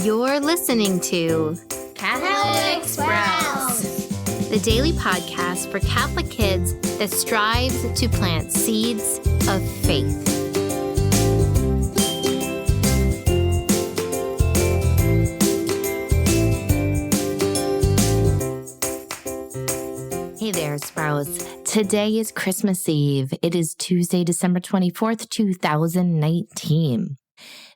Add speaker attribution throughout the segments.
Speaker 1: You're listening to
Speaker 2: Catholic Sprouts,
Speaker 1: the daily podcast for Catholic kids that strives to plant seeds of faith. Hey there, Sprouts. Today is Christmas Eve. It is Tuesday, December 24th, 2019.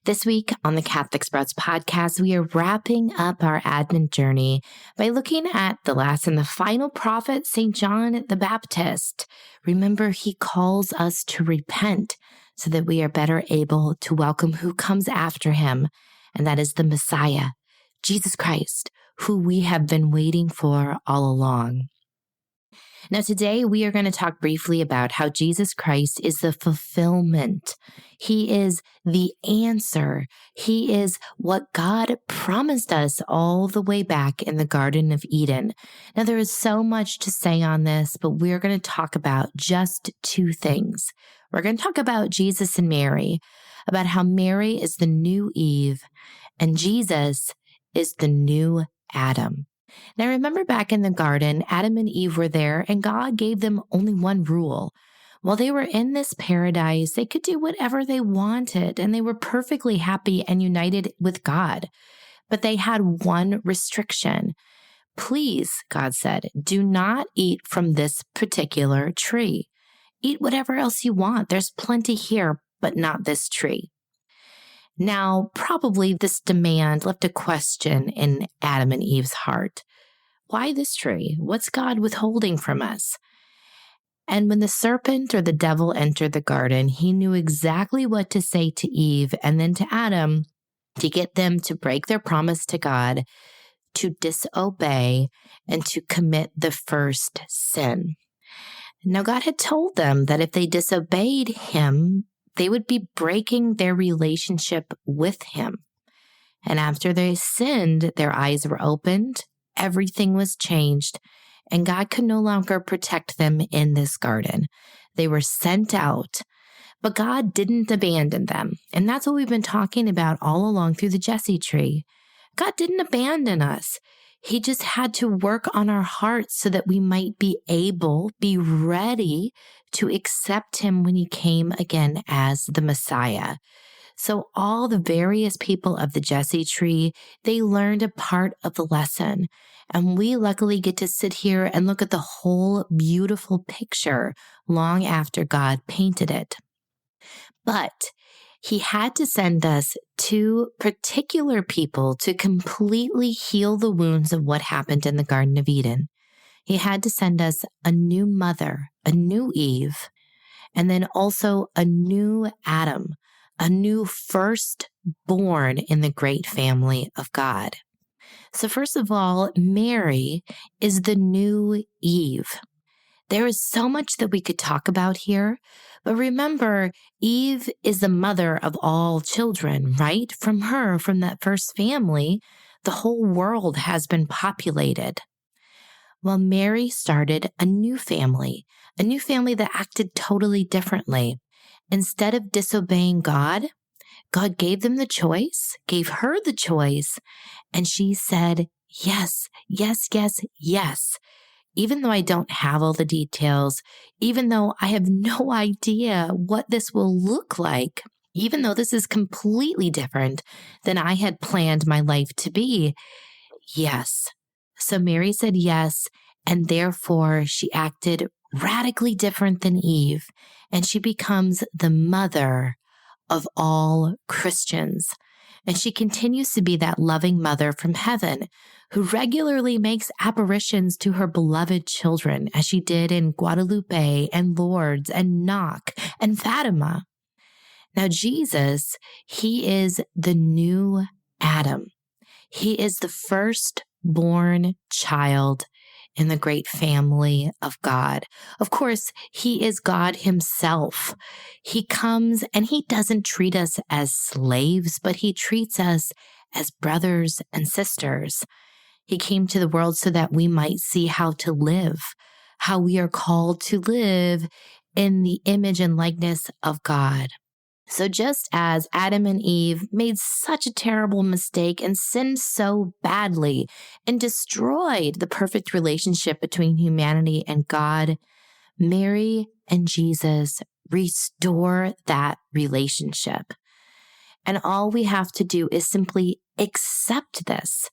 Speaker 1: This week on the Catholic Sprouts podcast, we are wrapping up our Advent journey by looking at the last and the final prophet, St. John the Baptist. Remember, he calls us to repent so that we are better able to welcome who comes after him, and that is the Messiah, Jesus Christ, who we have been waiting for all along. Now, today we are going to talk briefly about how Jesus Christ is the fulfillment. He is the answer. He is what God promised us all the way back in the Garden of Eden. Now, there is so much to say on this, but we're going to talk about just two things. We're going to talk about Jesus and Mary, about how Mary is the new Eve and Jesus is the new Adam. Now, remember back in the garden, Adam and Eve were there and God gave them only one rule. While they were in this paradise, they could do whatever they wanted and they were perfectly happy and united with God. But they had one restriction. Please, God said, do not eat from this particular tree. Eat whatever else you want. There's plenty here, but not this tree. Now, probably this demand left a question in Adam and Eve's heart. Why this tree? What's God withholding from us? And when the serpent or the devil entered the garden, he knew exactly what to say to Eve and then to Adam to get them to break their promise to God, to disobey, and to commit the first sin. Now, God had told them that if they disobeyed him, they would be breaking their relationship with him. And after they sinned, their eyes were opened, everything was changed, and God could no longer protect them in this garden. They were sent out, but God didn't abandon them. And that's what we've been talking about all along through the Jesse tree. God didn't abandon us. He just had to work on our hearts so that we might be ready to accept him when he came again as the Messiah. So all the various people of the Jesse tree, they learned a part of the lesson. And we luckily get to sit here and look at the whole beautiful picture long after God painted it. But he had to send us two particular people to completely heal the wounds of what happened in the Garden of Eden. He had to send us a new mother, a new Eve, and then also a new Adam, a new firstborn in the great family of God. So first of all, Mary is the new Eve. There is so much that we could talk about here, but remember, Eve is the mother of all children, right? From her, from that first family, the whole world has been populated. Well, Mary started a new family that acted totally differently. Instead of disobeying God, God gave them the choice, gave her the choice, and she said, yes, yes, yes, yes. Even though I don't have all the details, even though I have no idea what this will look like, even though this is completely different than I had planned my life to be, yes. So Mary said yes, and therefore she acted radically different than Eve, and she becomes the mother of all Christians. And she continues to be that loving mother from heaven who regularly makes apparitions to her beloved children, as she did in Guadalupe and Lourdes and Knock and Fatima. Now, Jesus, he is the new Adam. He is the firstborn child in the great family of God. Of course, he is God himself. He comes and he doesn't treat us as slaves, but he treats us as brothers and sisters. He came to the world so that we might see how to live, how we are called to live in the image and likeness of God. So just as Adam and Eve made such a terrible mistake and sinned so badly and destroyed the perfect relationship between humanity and God, Mary and Jesus restore that relationship. And all we have to do is simply accept this,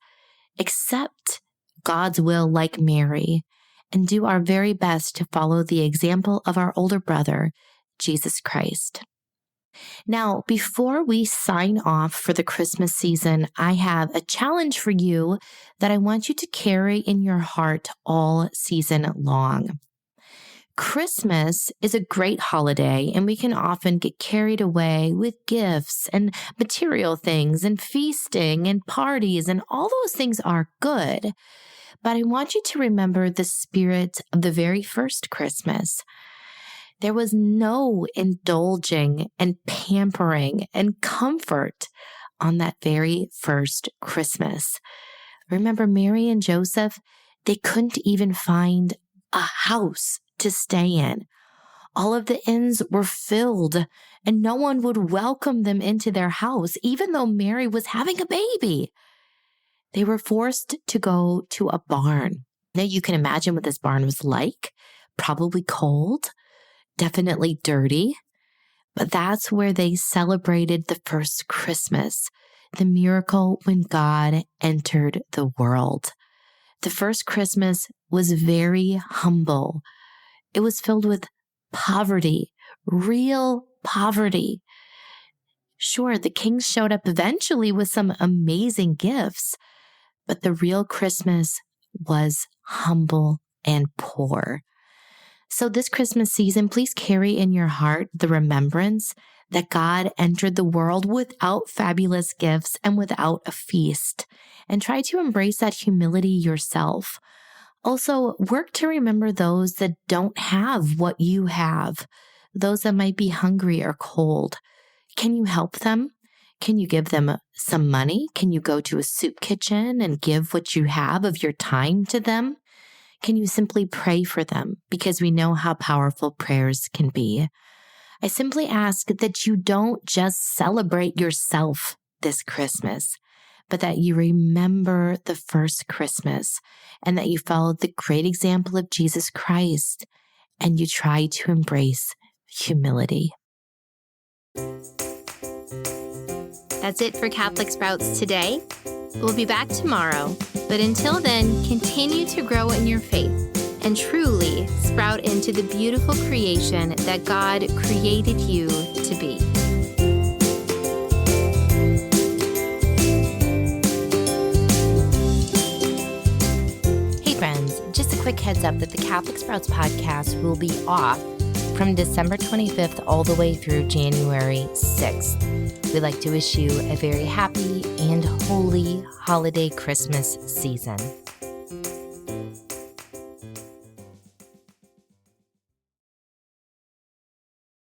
Speaker 1: accept God's will like Mary, and do our very best to follow the example of our older brother, Jesus Christ. Now, before we sign off for the Christmas season, I have a challenge for you that I want you to carry in your heart all season long. Christmas is a great holiday, and we can often get carried away with gifts and material things and feasting and parties, and all those things are good. But I want you to remember the spirit of the very first Christmas. There was no indulging and pampering and comfort on that very first Christmas. Remember Mary and Joseph? They couldn't even find a house to stay in. All of the inns were filled, and no one would welcome them into their house, even though Mary was having a baby. They were forced to go to a barn. Now you can imagine what this barn was like. Probably cold, definitely dirty, but that's where they celebrated the first Christmas, the miracle when God entered the world. The first Christmas was very humble. It was filled with poverty, real poverty. Sure, the kings showed up eventually with some amazing gifts, but the real Christmas was humble and poor. So this Christmas season, please carry in your heart the remembrance that God entered the world without fabulous gifts and without a feast, and try to embrace that humility yourself. Also, work to remember those that don't have what you have, those that might be hungry or cold. Can you help them? Can you give them some money? Can you go to a soup kitchen and give what you have of your time to them? Can you simply pray for them? Because we know how powerful prayers can be. I simply ask that you don't just celebrate yourself this Christmas, but that you remember the first Christmas and that you follow the great example of Jesus Christ and you try to embrace humility.
Speaker 2: That's it for Catholic Sprouts today. We'll be back tomorrow, but until then, continue to grow in your faith and truly sprout into the beautiful creation that God created you to be.
Speaker 1: Hey friends, just a quick heads up that the Catholic Sprouts podcast will be off from December 25th all the way through January 6th. We'd like to wish you a very happy and holy holiday Christmas season.